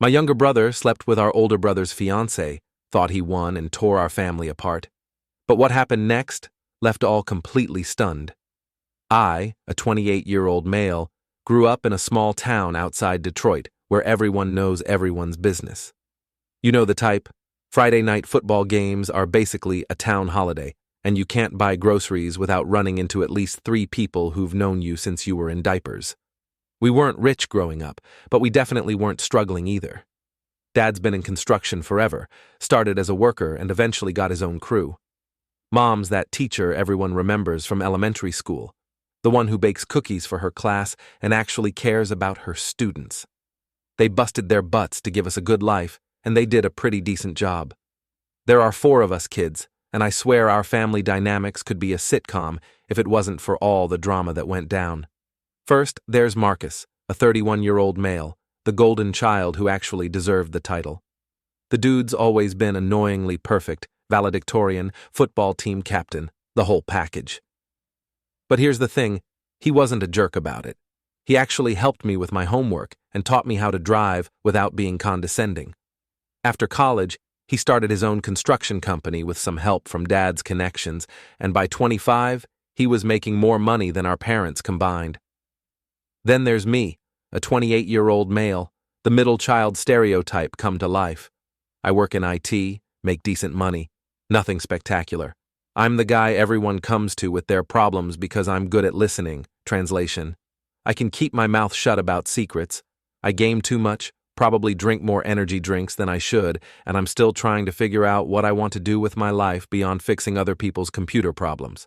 My younger brother slept with our older brother's fiancée, thought he won and tore our family apart. But what happened next left all completely stunned. I, a 28-year-old male, grew up in a small town outside Detroit where everyone knows everyone's business. You know the type. Friday night football games are basically a town holiday, and you can't buy groceries without running into at least 3 people who've known you since you were in diapers. We weren't rich growing up, but we definitely weren't struggling either. Dad's been in construction forever, started as a worker and eventually got his own crew. Mom's that teacher everyone remembers from elementary school, the one who bakes cookies for her class and actually cares about her students. They busted their butts to give us a good life, and they did a pretty decent job. There are 4 of us kids, and I swear our family dynamics could be a sitcom if it wasn't for all the drama that went down. First, there's Marcus, a 31-year-old male, the golden child who actually deserved the title. The dude's always been annoyingly perfect, valedictorian, football team captain, the whole package. But here's the thing, he wasn't a jerk about it. He actually helped me with my homework and taught me how to drive without being condescending. After college, he started his own construction company with some help from Dad's connections, and by 25, he was making more money than our parents combined. Then there's me, a 28-year-old male, the middle child stereotype come to life. I work in IT, make decent money, nothing spectacular. I'm the guy everyone comes to with their problems because I'm good at listening. Translation: I can keep my mouth shut about secrets. I game too much, probably drink more energy drinks than I should, and I'm still trying to figure out what I want to do with my life beyond fixing other people's computer problems.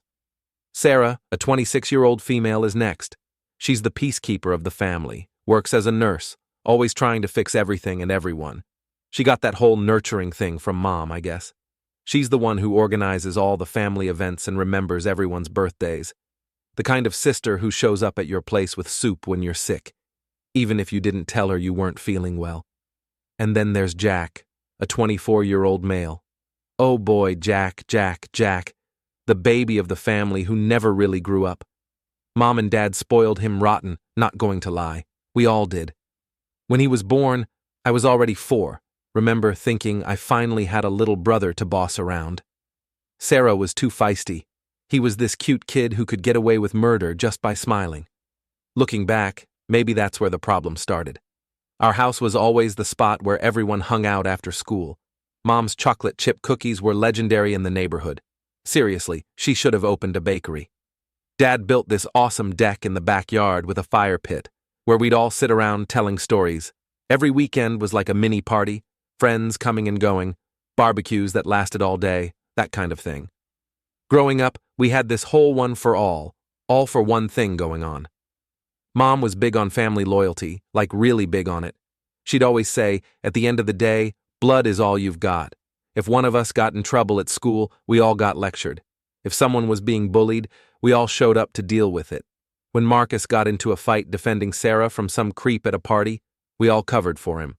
Sarah, a 26-year-old female, is next. She's the peacekeeper of the family, works as a nurse, always trying to fix everything and everyone. She got that whole nurturing thing from Mom, I guess. She's the one who organizes all the family events and remembers everyone's birthdays. The kind of sister who shows up at your place with soup when you're sick, even if you didn't tell her you weren't feeling well. And then there's Jack, a 24-year-old male. Oh boy, Jack, the baby of the family who never really grew up. Mom and Dad spoiled him rotten, not going to lie. We all did. When he was born, I was already 4. Remember thinking I finally had a little brother to boss around. Sarah was too feisty. He was this cute kid who could get away with murder just by smiling. Looking back, maybe that's where the problem started. Our house was always the spot where everyone hung out after school. Mom's chocolate chip cookies were legendary in the neighborhood. Seriously, she should have opened a bakery. Dad built this awesome deck in the backyard with a fire pit, where we'd all sit around telling stories. Every weekend was like a mini party, friends coming and going, barbecues that lasted all day, that kind of thing. Growing up, we had this whole one for all for one thing going on. Mom was big on family loyalty, like really big on it. She'd always say, at the end of the day, blood is all you've got. If one of us got in trouble at school, we all got lectured. If someone was being bullied, we all showed up to deal with it. When Marcus got into a fight defending Sarah from some creep at a party, we all covered for him.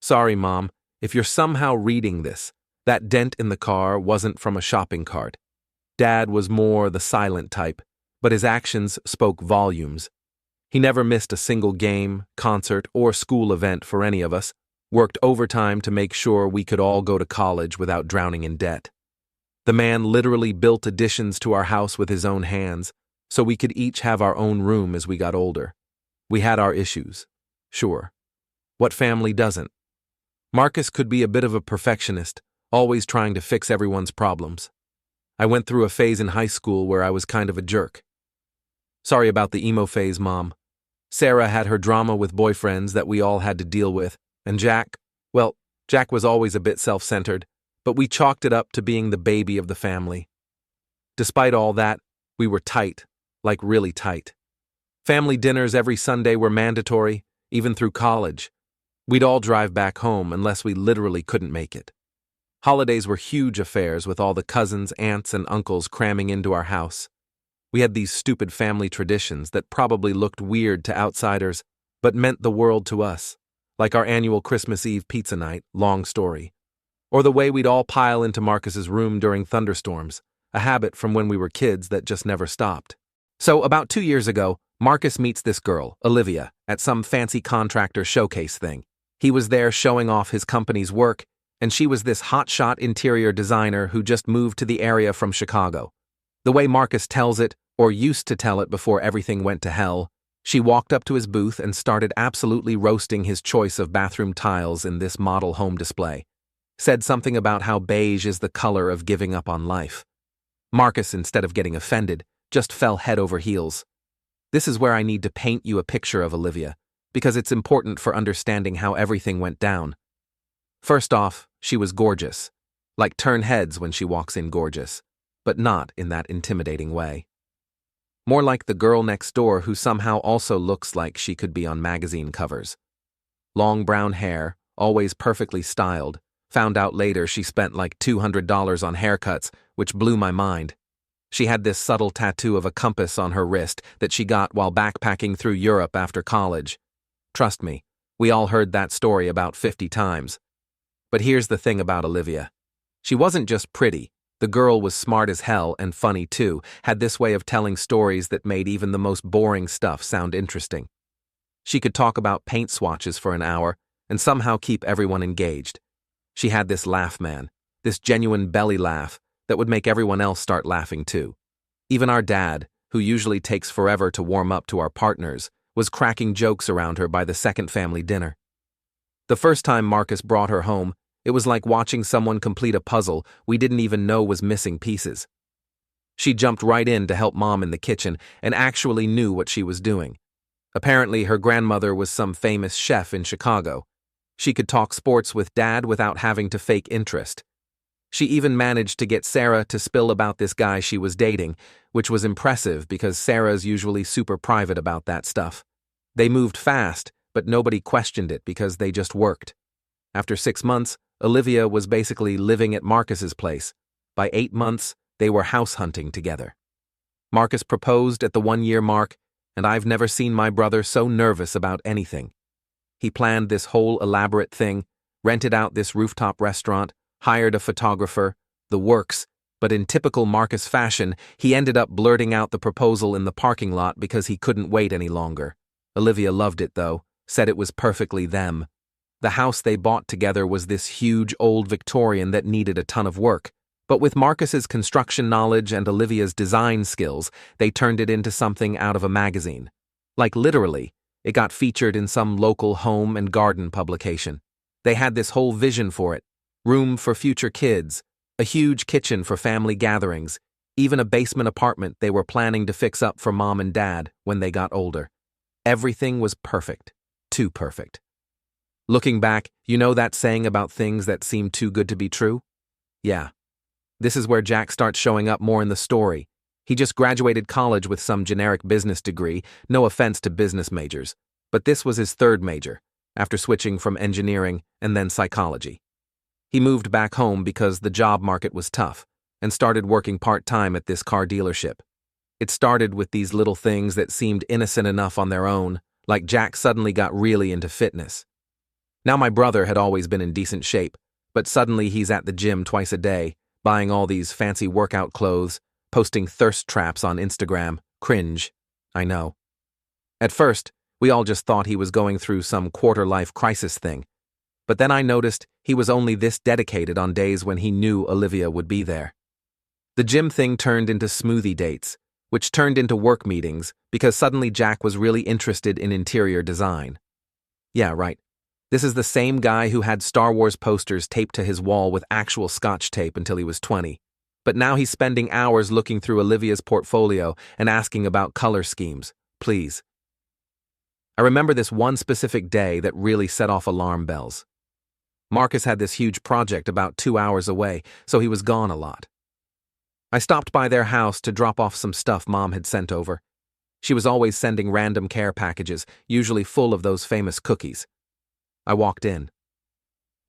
Sorry, Mom, if you're somehow reading this, that dent in the car wasn't from a shopping cart. Dad was more the silent type, but his actions spoke volumes. He never missed a single game, concert, or school event for any of us, worked overtime to make sure we could all go to college without drowning in debt. The man literally built additions to our house with his own hands, so we could each have our own room as we got older. We had our issues, sure. What family doesn't? Marcus could be a bit of a perfectionist, always trying to fix everyone's problems. I went through a phase in high school where I was kind of a jerk. Sorry about the emo phase, Mom. Sarah had her drama with boyfriends that we all had to deal with, and Jack was always a bit self-centered, but we chalked it up to being the baby of the family. Despite all that, we were tight, like really tight. Family dinners every Sunday were mandatory, even through college. We'd all drive back home unless we literally couldn't make it. Holidays were huge affairs with all the cousins, aunts, and uncles cramming into our house. We had these stupid family traditions that probably looked weird to outsiders, but meant the world to us, like our annual Christmas Eve pizza night, long story. Or the way we'd all pile into Marcus's room during thunderstorms, a habit from when we were kids that just never stopped. So, about 2 years ago, Marcus meets this girl, Olivia, at some fancy contractor showcase thing. He was there showing off his company's work, and she was this hotshot interior designer who just moved to the area from Chicago. The way Marcus tells it, or used to tell it before everything went to hell, she walked up to his booth and started absolutely roasting his choice of bathroom tiles in this model home display. Said something about how beige is the color of giving up on life. Marcus, instead of getting offended, just fell head over heels. This is where I need to paint you a picture of Olivia, because it's important for understanding how everything went down. First off, she was gorgeous. Like turn heads when she walks in gorgeous, but not in that intimidating way. More like the girl next door who somehow also looks like she could be on magazine covers. Long brown hair, always perfectly styled. Found out later she spent like $200 on haircuts, which blew my mind. She had this subtle tattoo of a compass on her wrist that she got while backpacking through Europe after college. Trust me, we all heard that story about 50 times. But here's the thing about Olivia. She wasn't just pretty. The girl was smart as hell and funny too, had this way of telling stories that made even the most boring stuff sound interesting. She could talk about paint swatches for an hour and somehow keep everyone engaged. She had this laugh, man, this genuine belly laugh that would make everyone else start laughing too. Even our dad, who usually takes forever to warm up to our partners, was cracking jokes around her by the second family dinner. The first time Marcus brought her home, it was like watching someone complete a puzzle we didn't even know was missing pieces. She jumped right in to help Mom in the kitchen and actually knew what she was doing. Apparently, her grandmother was some famous chef in Chicago. She could talk sports with Dad without having to fake interest. She even managed to get Sarah to spill about this guy she was dating, which was impressive because Sarah's usually super private about that stuff. They moved fast, but nobody questioned it because they just worked. After 6 months, Olivia was basically living at Marcus's place. By 8 months, they were house hunting together. Marcus proposed at the 1-year mark, and I've never seen my brother so nervous about anything. He planned this whole elaborate thing, rented out this rooftop restaurant, hired a photographer, the works, but in typical Marcus fashion, he ended up blurting out the proposal in the parking lot because he couldn't wait any longer. Olivia loved it though, said it was perfectly them. The house they bought together was this huge old Victorian that needed a ton of work, but with Marcus's construction knowledge and Olivia's design skills, they turned it into something out of a magazine. Like literally, it got featured in some local home and garden publication. They had this whole vision for it. Room for future kids, a huge kitchen for family gatherings, even a basement apartment they were planning to fix up for Mom and Dad when they got older. Everything was perfect. Too perfect. Looking back, you know that saying about things that seem too good to be true? Yeah. This is where Jack starts showing up more in the story. He just graduated college with some generic business degree, no offense to business majors, but this was his third major, after switching from engineering and then psychology. He moved back home because the job market was tough, and started working part-time at this car dealership. It started with these little things that seemed innocent enough on their own, like Jack suddenly got really into fitness. Now my brother had always been in decent shape, but suddenly he's at the gym twice a day, buying all these fancy workout clothes, posting thirst traps on Instagram. Cringe. I know. At first, we all just thought he was going through some quarter-life crisis thing. But then I noticed he was only this dedicated on days when he knew Olivia would be there. The gym thing turned into smoothie dates, which turned into work meetings because suddenly Jack was really interested in interior design. Yeah, right. This is the same guy who had Star Wars posters taped to his wall with actual Scotch tape until he was 20. But now he's spending hours looking through Olivia's portfolio and asking about color schemes. Please. I remember this one specific day that really set off alarm bells. Marcus had this huge project about 2 hours away, so he was gone a lot. I stopped by their house to drop off some stuff Mom had sent over. She was always sending random care packages, usually full of those famous cookies. I walked in.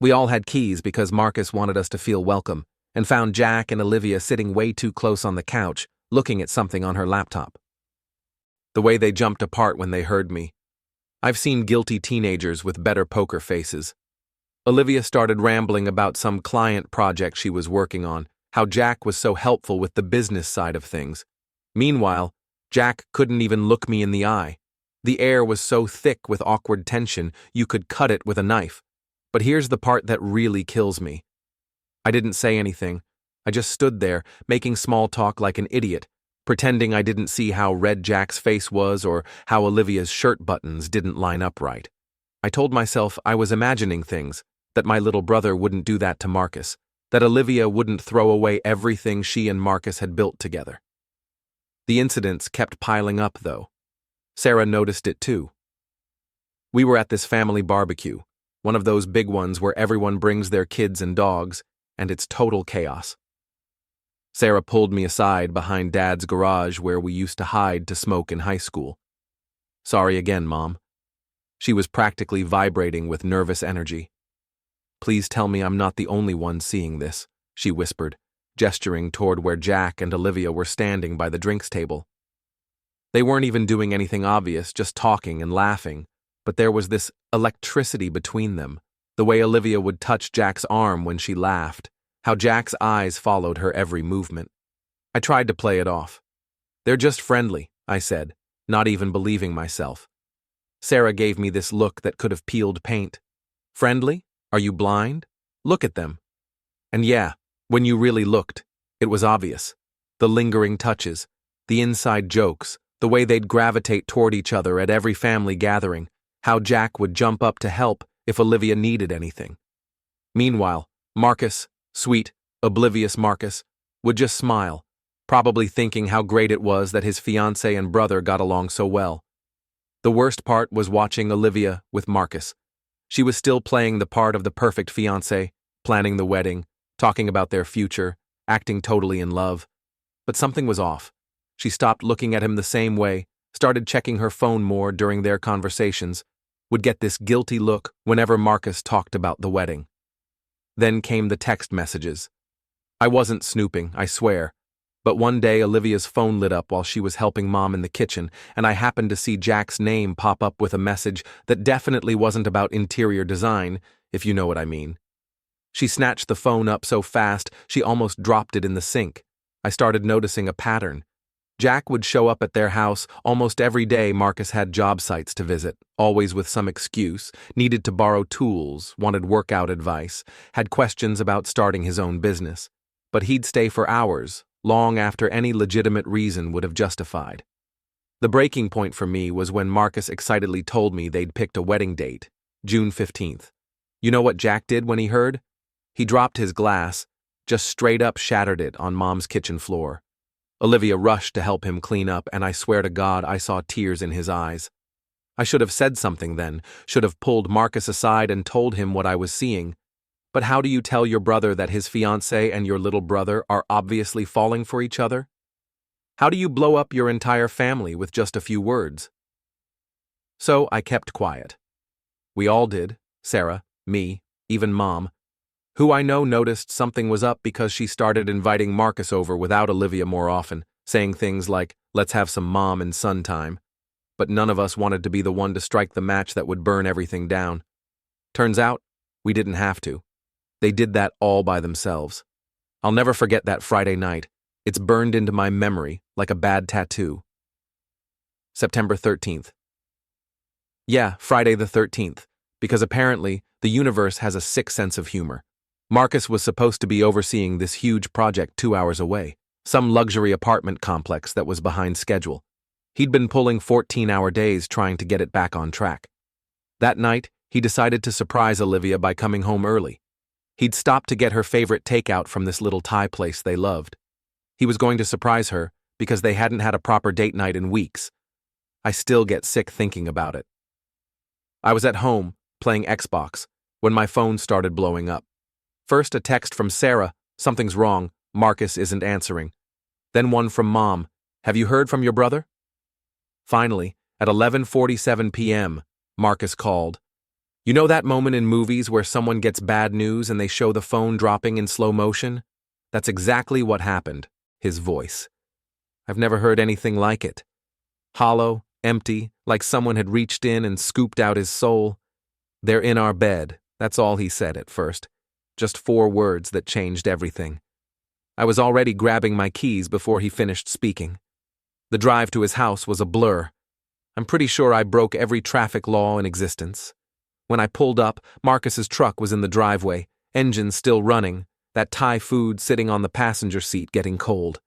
We all had keys because Marcus wanted us to feel welcome, and found Jack and Olivia sitting way too close on the couch, looking at something on her laptop. The way they jumped apart when they heard me. I've seen guilty teenagers with better poker faces. Olivia started rambling about some client project she was working on, how Jack was so helpful with the business side of things. Meanwhile, Jack couldn't even look me in the eye. The air was so thick with awkward tension, you could cut it with a knife. But here's the part that really kills me. I didn't say anything. I just stood there, making small talk like an idiot, pretending I didn't see how red Jack's face was or how Olivia's shirt buttons didn't line up right. I told myself I was imagining things, that my little brother wouldn't do that to Marcus, that Olivia wouldn't throw away everything she and Marcus had built together. The incidents kept piling up, though. Sarah noticed it too. We were at this family barbecue, one of those big ones where everyone brings their kids and dogs, and it's total chaos. Sarah pulled me aside behind Dad's garage where we used to hide to smoke in high school. Sorry again, Mom. She was practically vibrating with nervous energy. Please tell me I'm not the only one seeing this, she whispered, gesturing toward where Jack and Olivia were standing by the drinks table. They weren't even doing anything obvious, just talking and laughing, but there was this electricity between them, the way Olivia would touch Jack's arm when she laughed, how Jack's eyes followed her every movement. I tried to play it off. They're just friendly, I said, not even believing myself. Sarah gave me this look that could have peeled paint. Friendly? Are you blind? Look at them. And yeah, when you really looked, it was obvious. The lingering touches, the inside jokes, the way they'd gravitate toward each other at every family gathering, how Jack would jump up to help if Olivia needed anything. Meanwhile, Marcus, sweet, oblivious Marcus, would just smile, probably thinking how great it was that his fiancée and brother got along so well. The worst part was watching Olivia with Marcus. She was still playing the part of the perfect fiancée, planning the wedding, talking about their future, acting totally in love. But something was off. She stopped looking at him the same way, started checking her phone more during their conversations, would get this guilty look whenever Marcus talked about the wedding. Then came the text messages. I wasn't snooping, I swear. But one day Olivia's phone lit up while she was helping Mom in the kitchen, and I happened to see Jack's name pop up with a message that definitely wasn't about interior design, if you know what I mean. She snatched the phone up so fast she almost dropped it in the sink. I started noticing a pattern. Jack would show up at their house almost every day. Marcus had job sites to visit, always with some excuse, needed to borrow tools, wanted workout advice, had questions about starting his own business. But he'd stay for hours, long after any legitimate reason would have justified. The breaking point for me was when Marcus excitedly told me they'd picked a wedding date, June 15th. You know what Jack did when he heard? He dropped his glass, just straight up shattered it on Mom's kitchen floor. Olivia rushed to help him clean up, and I swear to God I saw tears in his eyes. I should have said something then, should have pulled Marcus aside and told him what I was seeing. But how do you tell your brother that his fiancée and your little brother are obviously falling for each other? How do you blow up your entire family with just a few words? So I kept quiet. We all did, Sarah, me, even Mom, who I know noticed something was up because she started inviting Marcus over without Olivia more often, saying things like, let's have some mom and son time. But none of us wanted to be the one to strike the match that would burn everything down. Turns out, we didn't have to. They did that all by themselves. I'll never forget that Friday night. It's burned into my memory like a bad tattoo. September 13th. Yeah, Friday the 13th, because apparently the universe has a sick sense of humor. Marcus was supposed to be overseeing this huge project 2 hours away, some luxury apartment complex that was behind schedule. He'd been pulling 14-hour days trying to get it back on track. That night, he decided to surprise Olivia by coming home early. He'd stopped to get her favorite takeout from this little Thai place they loved. He was going to surprise her because they hadn't had a proper date night in weeks. I still get sick thinking about it. I was at home, playing Xbox, when my phone started blowing up. First a text from Sarah, something's wrong, Marcus isn't answering. Then one from Mom, have you heard from your brother? Finally, at 11:47 p.m., Marcus called. You know that moment in movies where someone gets bad news and they show the phone dropping in slow motion? That's exactly what happened, his voice. I've never heard anything like it. Hollow, empty, like someone had reached in and scooped out his soul. They're in our bed, that's all he said at first. Just 4 words that changed everything. I was already grabbing my keys before he finished speaking. The drive to his house was a blur. I'm pretty sure I broke every traffic law in existence. When I pulled up, Marcus's truck was in the driveway, engine still running, that Thai food sitting on the passenger seat getting cold.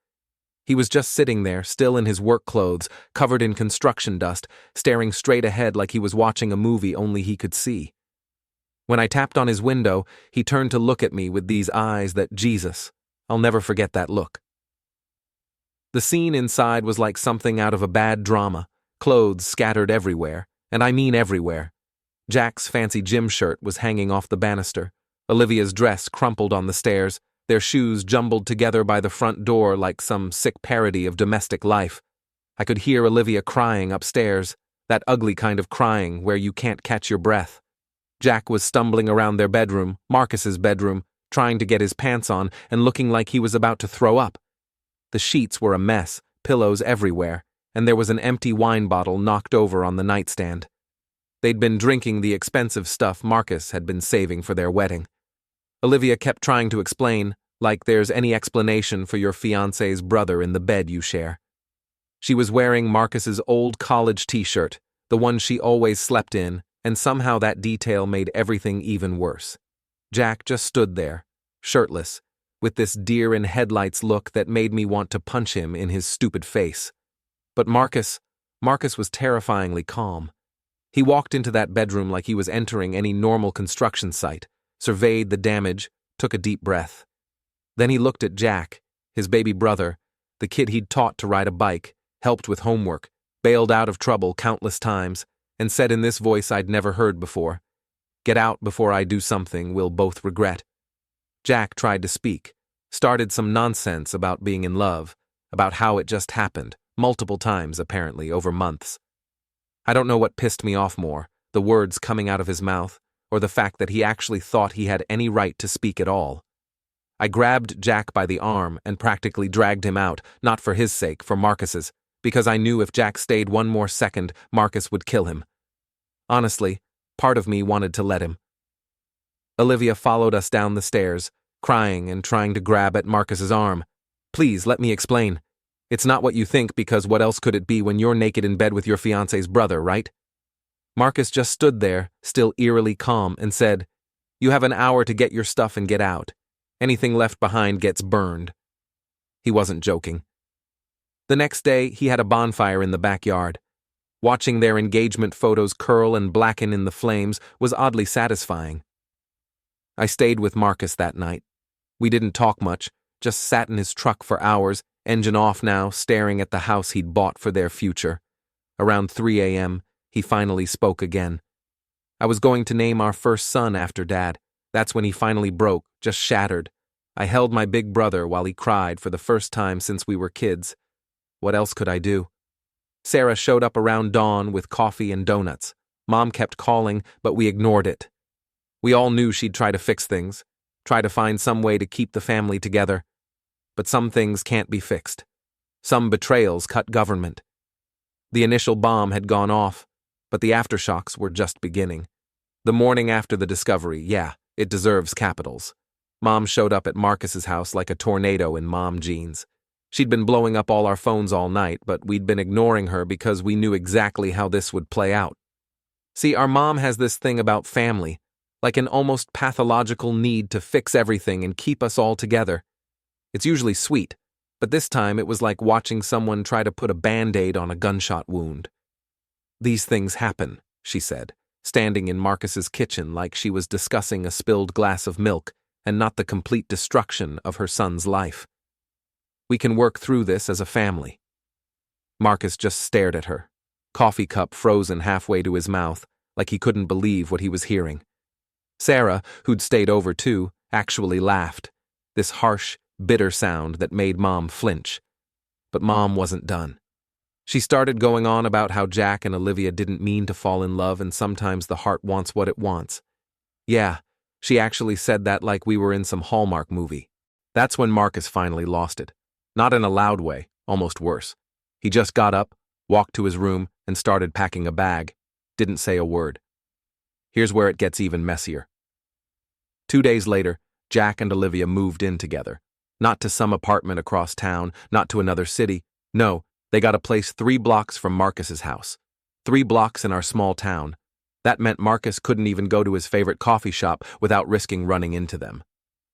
He was just sitting there, still in his work clothes, covered in construction dust, staring straight ahead like he was watching a movie only he could see. When I tapped on his window, he turned to look at me with these eyes that, Jesus, I'll never forget that look. The scene inside was like something out of a bad drama, clothes scattered everywhere, and I mean everywhere. Jack's fancy gym shirt was hanging off the banister, Olivia's dress crumpled on the stairs, their shoes jumbled together by the front door like some sick parody of domestic life. I could hear Olivia crying upstairs, that ugly kind of crying where you can't catch your breath. Jack was stumbling around their bedroom, Marcus's bedroom, trying to get his pants on and looking like he was about to throw up. The sheets were a mess, pillows everywhere, and there was an empty wine bottle knocked over on the nightstand. They'd been drinking the expensive stuff Marcus had been saving for their wedding. Olivia kept trying to explain, like there's any explanation for your fiancé's brother in the bed you share. She was wearing Marcus's old college t-shirt, the one she always slept in, and somehow that detail made everything even worse. Jack just stood there, shirtless, with this deer-in-headlights look that made me want to punch him in his stupid face. But Marcus was terrifyingly calm. He walked into that bedroom like he was entering any normal construction site, surveyed the damage, took a deep breath. Then he looked at Jack, his baby brother, the kid he'd taught to ride a bike, helped with homework, bailed out of trouble countless times, and said in this voice I'd never heard before, "Get out before I do something we'll both regret." Jack tried to speak, started some nonsense about being in love, about how it just happened, multiple times apparently, over months. I don't know what pissed me off more, the words coming out of his mouth, or the fact that he actually thought he had any right to speak at all. I grabbed Jack by the arm and practically dragged him out, not for his sake, for Marcus's, because I knew if Jack stayed one more second, Marcus would kill him. Honestly, part of me wanted to let him. Olivia followed us down the stairs, crying and trying to grab at Marcus's arm. "Please, let me explain. It's not what you think, because what else could it be when you're naked in bed with your fiancé's brother, right?" Marcus just stood there, still eerily calm, and said, "You have an hour to get your stuff and get out. Anything left behind gets burned." He wasn't joking. The next day, he had a bonfire in the backyard. Watching their engagement photos curl and blacken in the flames was oddly satisfying. I stayed with Marcus that night. We didn't talk much, just sat in his truck for hours, engine off now, staring at the house he'd bought for their future. Around 3 a.m., he finally spoke again. I was going to name our first son after Dad. That's when he finally broke, just shattered. I held my big brother while he cried for the first time since we were kids. What else could I do? Sarah showed up around dawn with coffee and donuts. Mom kept calling, but we ignored it. We all knew she'd try to fix things, try to find some way to keep the family together. But some things can't be fixed. Some betrayals cut government. The initial bomb had gone off, but the aftershocks were just beginning. The morning after the discovery, yeah, it deserves capitals. Mom showed up at Marcus's house like a tornado in mom jeans. She'd been blowing up all our phones all night, but we'd been ignoring her because we knew exactly how this would play out. See, our mom has this thing about family, like an almost pathological need to fix everything and keep us all together. It's usually sweet, but this time it was like watching someone try to put a Band-Aid on a gunshot wound. "These things happen," she said, standing in Marcus's kitchen like she was discussing a spilled glass of milk and not the complete destruction of her son's life. "We can work through this as a family." Marcus just stared at her, coffee cup frozen halfway to his mouth, like he couldn't believe what he was hearing. Sarah, who'd stayed over too, actually laughed, this harsh, bitter sound that made Mom flinch. But Mom wasn't done. She started going on about how Jack and Olivia didn't mean to fall in love and sometimes the heart wants what it wants. Yeah, she actually said that like we were in some Hallmark movie. That's when Marcus finally lost it. Not in a loud way, almost worse. He just got up, walked to his room, and started packing a bag. Didn't say a word. Here's where it gets even messier. 2 days later, Jack and Olivia moved in together. Not to some apartment across town, not to another city. No, they got a place 3 blocks from Marcus's house. 3 blocks in our small town. That meant Marcus couldn't even go to his favorite coffee shop without risking running into them.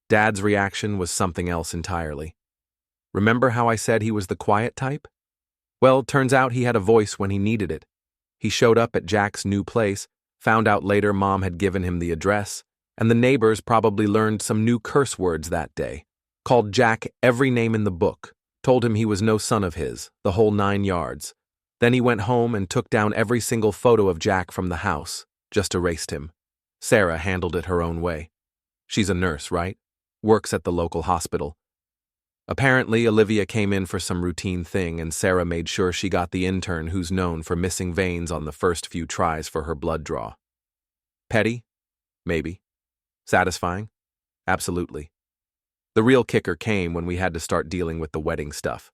Dad's reaction was something else entirely. Remember how I said he was the quiet type? Well, turns out he had a voice when he needed it. He showed up at Jack's new place, found out later Mom had given him the address, and the neighbors probably learned some new curse words that day, called Jack every name in the book, told him he was no son of his, the whole 9 yards. Then he went home and took down every single photo of Jack from the house, just erased him. Sarah handled it her own way. She's a nurse, right? Works at the local hospital. Apparently, Olivia came in for some routine thing, and Sarah made sure she got the intern who's known for missing veins on the first few tries for her blood draw. Petty? Maybe. Satisfying? Absolutely. The real kicker came when we had to start dealing with the wedding stuff.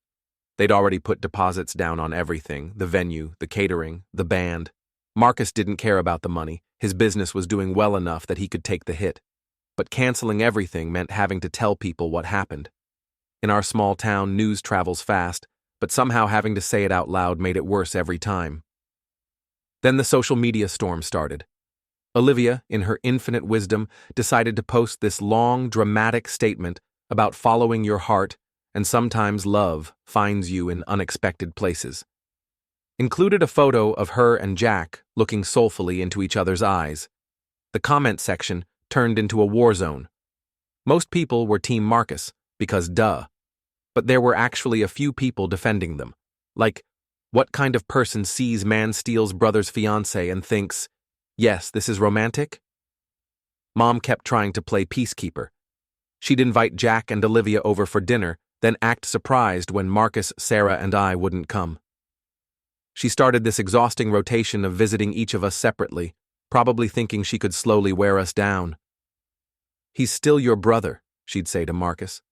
They'd already put deposits down on everything, the venue, the catering, the band. Marcus didn't care about the money. His business was doing well enough that he could take the hit. But canceling everything meant having to tell people what happened. In our small town, news travels fast, but somehow having to say it out loud made it worse every time. Then the social media storm started. Olivia, in her infinite wisdom, decided to post this long, dramatic statement about following your heart, and sometimes love finds you in unexpected places. Included a photo of her and Jack looking soulfully into each other's eyes. The comment section turned into a war zone. Most people were Team Marcus, because duh. But there were actually a few people defending them. Like, what kind of person sees man steals brother's fiancée and thinks, yes, this is romantic? Mom kept trying to play peacekeeper. She'd invite Jack and Olivia over for dinner, then act surprised when Marcus, Sarah, and I wouldn't come. She started this exhausting rotation of visiting each of us separately, probably thinking she could slowly wear us down. He's still your brother, she'd say to Marcus.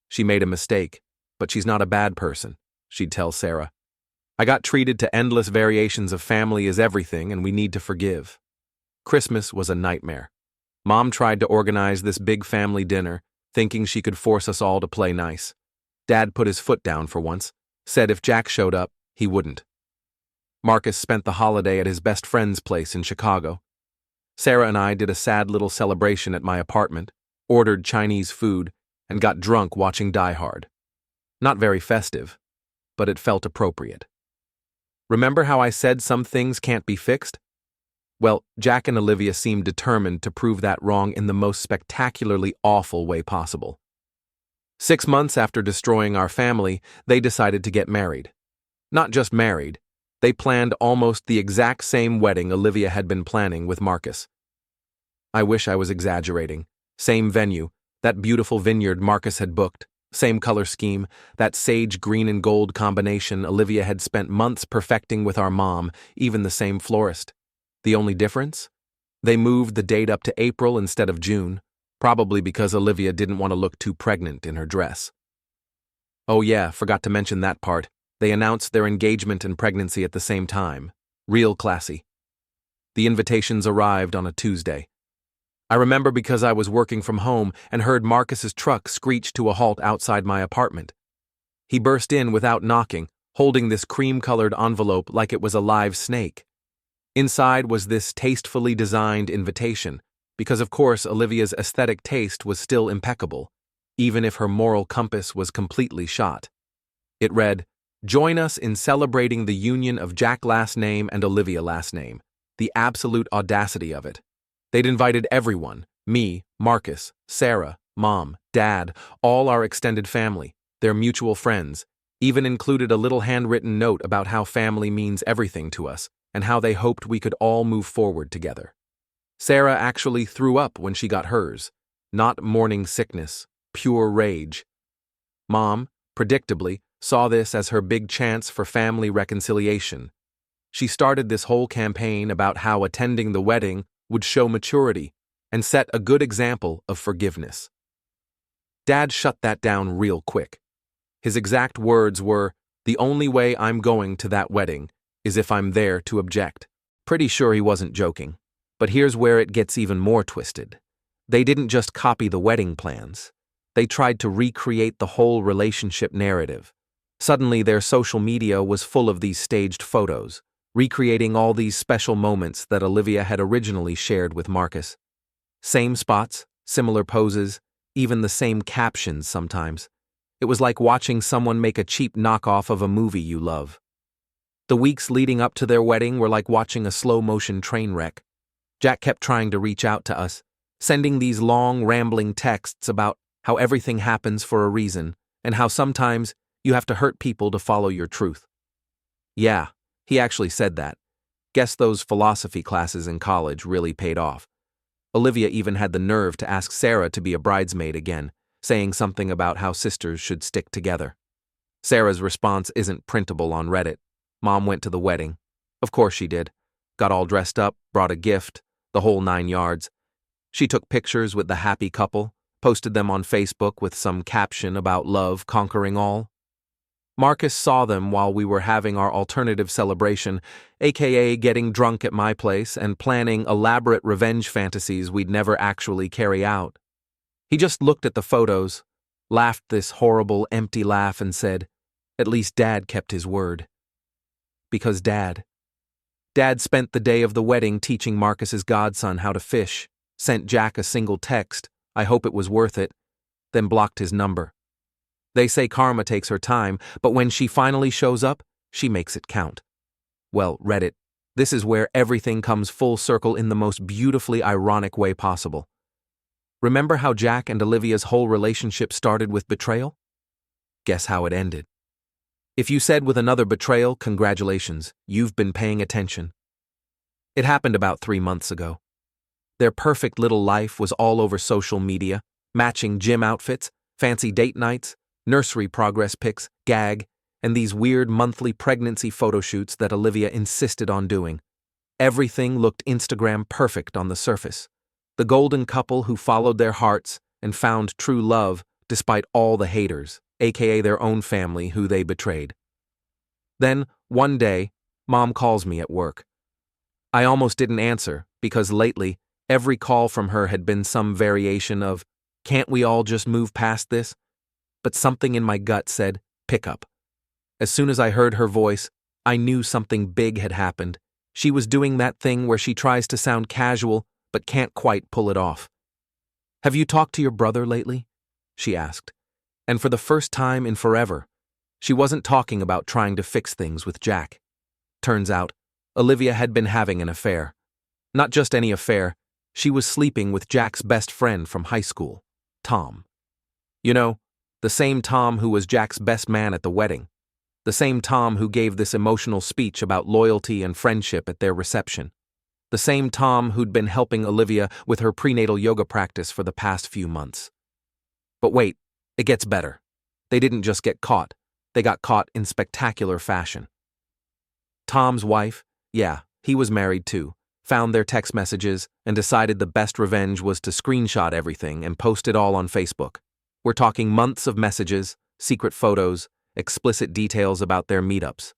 She made a mistake, but she's not a bad person, she'd tell Sarah. I got treated to endless variations of family is everything and we need to forgive. Christmas was a nightmare. Mom tried to organize this big family dinner, thinking she could force us all to play nice. Dad put his foot down for once, said if Jack showed up, he wouldn't. Marcus spent the holiday at his best friend's place in Chicago. Sarah and I did a sad little celebration at my apartment, ordered Chinese food, and got drunk watching Die Hard. Not very festive, but it felt appropriate. Remember how I said some things can't be fixed? Well, Jack and Olivia seemed determined to prove that wrong in the most spectacularly awful way possible. 6 months after destroying our family, they decided to get married. Not just married, they planned almost the exact same wedding Olivia had been planning with Marcus. I wish I was exaggerating. Same venue, that beautiful vineyard Marcus had booked, same color scheme, that sage green and gold combination Olivia had spent months perfecting with our mom, even the same florist. The only difference? They moved the date up to April instead of June, probably because Olivia didn't want to look too pregnant in her dress. Oh yeah, forgot to mention that part. They announced their engagement and pregnancy at the same time. Real classy. The invitations arrived on a Tuesday. I remember because I was working from home and heard Marcus's truck screech to a halt outside my apartment. He burst in without knocking, holding this cream-colored envelope like it was a live snake. Inside was this tastefully designed invitation, because of course Olivia's aesthetic taste was still impeccable, even if her moral compass was completely shot. It read, "Join us in celebrating the union of Jack last name and Olivia last name. The absolute audacity of it. They'd invited everyone, me, Marcus, Sarah, Mom, Dad, all our extended family, their mutual friends, even included a little handwritten note about how family means everything to us and how they hoped we could all move forward together. Sarah actually threw up when she got hers, not morning sickness, pure rage. Mom, predictably, saw this as her big chance for family reconciliation. She started this whole campaign about how attending the wedding would show maturity and set a good example of forgiveness. Dad shut that down real quick. His exact words were, "The only way I'm going to that wedding is if I'm there to object." Pretty sure he wasn't joking. But here's where it gets even more twisted. They didn't just copy the wedding plans. They tried to recreate the whole relationship narrative. Suddenly their social media was full of these staged photos. recreating all these special moments that Olivia had originally shared with Marcus. Same spots, similar poses, even the same captions sometimes. It was like watching someone make a cheap knockoff of a movie you love. The weeks leading up to their wedding were like watching a slow-motion train wreck. Jack kept trying to reach out to us, sending these long, rambling texts about how everything happens for a reason and how sometimes you have to hurt people to follow your truth. Yeah, he actually said that. Guess those philosophy classes in college really paid off. Olivia even had the nerve to ask Sarah to be a bridesmaid again, saying something about how sisters should stick together. Sarah's response isn't printable on Reddit. Mom went to the wedding. Of course she did. Got all dressed up, brought a gift, the whole 9 yards. She took pictures with the happy couple, posted them on Facebook with some caption about love conquering all. Marcus saw them while we were having our alternative celebration, aka getting drunk at my place and planning elaborate revenge fantasies we'd never actually carry out. He just looked at the photos, laughed this horrible, empty laugh and said, "At least Dad kept his word." Because Dad spent the day of the wedding teaching Marcus's godson how to fish, sent Jack a single text, "I hope it was worth it," then blocked his number. They say karma takes her time, but when she finally shows up, she makes it count. Well, Reddit, this is where everything comes full circle in the most beautifully ironic way possible. Remember how Jack and Olivia's whole relationship started with betrayal? Guess how it ended. If you said with another betrayal, congratulations, you've been paying attention. It happened about 3 months ago. Their perfect little life was all over social media, matching gym outfits, fancy date nights, nursery progress pics, gag, and these weird monthly pregnancy photo shoots that Olivia insisted on doing. Everything looked Instagram perfect on the surface. The golden couple who followed their hearts and found true love despite all the haters, aka their own family who they betrayed. Then, one day, Mom calls me at work. I almost didn't answer because lately, every call from her had been some variation of, "Can't we all just move past this?" But something in my gut said, "Pick up." As soon as I heard her voice, I knew something big had happened. She was doing that thing where she tries to sound casual but can't quite pull it off. "Have you talked to your brother lately?" she asked. And for the first time in forever, she wasn't talking about trying to fix things with Jack. Turns out, Olivia had been having an affair. Not just any affair, she was sleeping with Jack's best friend from high school, Tom. You know, the same Tom who was Jack's best man at the wedding. The same Tom who gave this emotional speech about loyalty and friendship at their reception. The same Tom who'd been helping Olivia with her prenatal yoga practice for the past few months. But wait, it gets better. They didn't just get caught, they got caught in spectacular fashion. Tom's wife, yeah, he was married too, found their text messages and decided the best revenge was to screenshot everything and post it all on Facebook. We're talking months of messages, secret photos, explicit details about their meetups.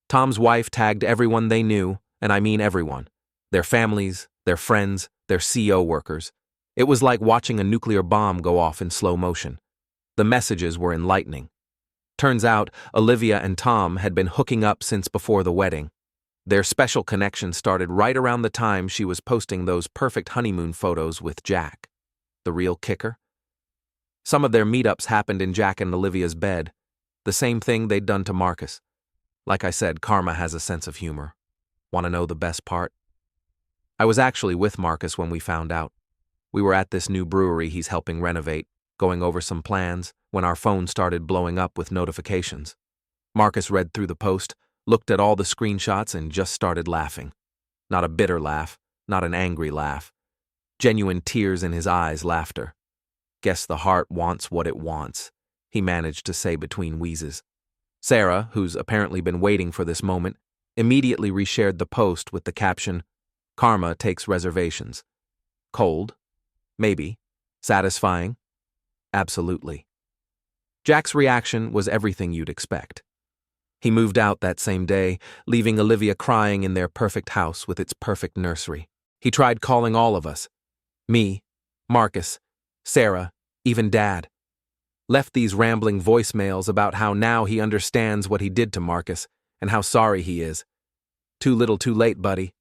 Tom's wife tagged everyone they knew, and I mean everyone. Their families, their friends, their CO workers. It was like watching a nuclear bomb go off in slow motion. The messages were enlightening. Turns out, Olivia and Tom had been hooking up since before the wedding. Their special connection started right around the time she was posting those perfect honeymoon photos with Jack. The real kicker? Some of their meetups happened in Jack and Olivia's bed. The same thing they'd done to Marcus. Like I said, karma has a sense of humor. Want to know the best part? I was actually with Marcus when we found out. We were at this new brewery he's helping renovate, going over some plans, when our phone started blowing up with notifications. Marcus read through the post, looked at all the screenshots, and just started laughing. Not a bitter laugh, not an angry laugh. Genuine tears in his eyes laughter. Guess the heart wants what it wants, he managed to say between wheezes. Sarah, who's apparently been waiting for this moment, immediately reshared the post with the caption, "Karma takes reservations." Cold? Maybe. Satisfying? Absolutely. Jack's reaction was everything you'd expect. He moved out that same day, leaving Olivia crying in their perfect house with its perfect nursery. He tried calling all of us. Me, Marcus, Sarah, even Dad. Left these rambling voicemails about how now he understands what he did to Marcus and how sorry he is. Too little too late, buddy.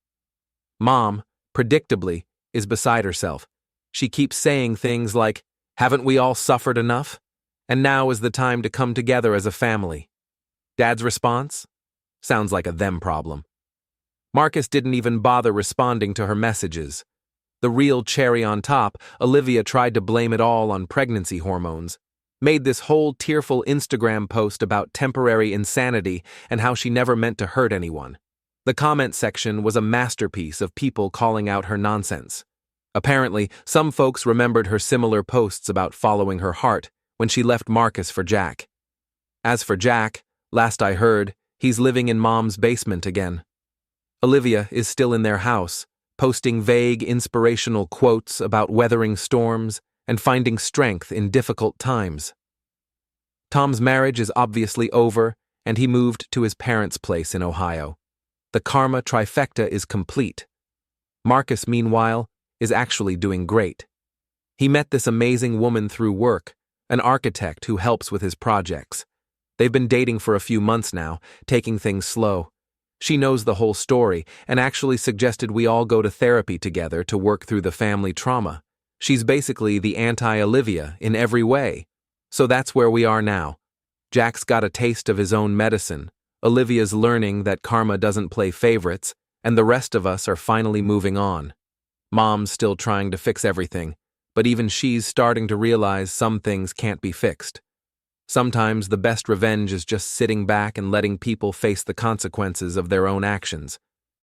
Mom, predictably, is beside herself. She keeps saying things like, "Haven't we all suffered enough? And now is the time to come together as a family." Dad's response? Sounds like a them problem. Marcus didn't even bother responding to her messages. The real cherry on top, Olivia tried to blame it all on pregnancy hormones, made this whole tearful Instagram post about temporary insanity and how she never meant to hurt anyone. The comment section was a masterpiece of people calling out her nonsense. Apparently, some folks remembered her similar posts about following her heart when she left Marcus for Jack. As for Jack, last I heard, he's living in Mom's basement again. Olivia is still in their house, posting vague inspirational quotes about weathering storms and finding strength in difficult times. Tom's marriage is obviously over, and he moved to his parents' place in Ohio. The karma trifecta is complete. Marcus, meanwhile, is actually doing great. He met this amazing woman through work, an architect who helps with his projects. They've been dating for a few months now, taking things slow. She knows the whole story and actually suggested we all go to therapy together to work through the family trauma. She's basically the anti-Olivia in every way. So that's where we are now. Jack's got a taste of his own medicine. Olivia's learning that karma doesn't play favorites, and the rest of us are finally moving on. Mom's still trying to fix everything, but even she's starting to realize some things can't be fixed. Sometimes the best revenge is just sitting back and letting people face the consequences of their own actions.